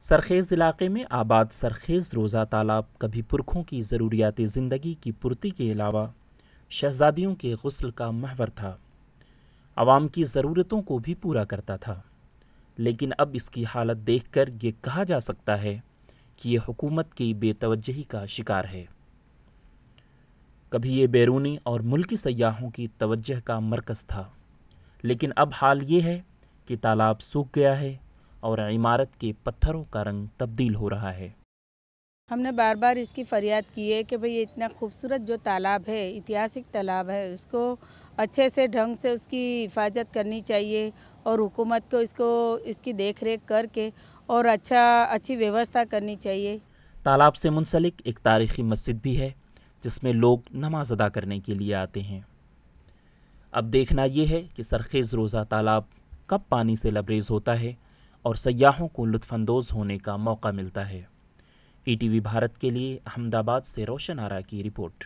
سرخیز علاقے میں آباد سرخیز روزہ تالاب کبھی پرکھوں کی ضروریات زندگی کی پورتی کے علاوہ شہزادیوں کے غسل کا محور تھا۔ عوام کی ضرورتوں کو بھی پورا کرتا تھا، لیکن اب اس کی حالت دیکھ کر یہ کہا جا سکتا ہے کہ یہ حکومت کی بے توجہی کا شکار ہے۔ کبھی یہ بیرونی اور ملکی سیاحوں کی توجہ کا مرکز تھا، لیکن اب حال یہ ہے کہ تالاب سوکھ گیا ہے اور عمارت کے پتھروں کا رنگ تبدیل ہو رہا ہے۔ ہم نے بار بار اس کی فریاد کی ہے کہ بھئی اتنا خوبصورت جو تالاب ہے، ایتہاسک تالاب ہے، اس کو اچھے سے ڈھنگ سے اس کی حفاظت کرنی چاہیے اور حکومت کو اس کی دیکھ ریکھ کر کے اور اچھی ویوستھا کرنی چاہیے۔ تالاب سے منسلک ایک تاریخی مسجد بھی ہے جس میں لوگ نماز ادا کرنے کے لیے آتے ہیں۔ اب دیکھنا یہ ہے کہ سرخیز روزہ تالاب کب پانی سے لبریز ہوتا ہے اور سیاحوں کو لطف اندوز ہونے کا موقع ملتا ہے۔ ای ٹی وی بھارت کے لیے احمد آباد سے روشن آرا کی رپورٹ۔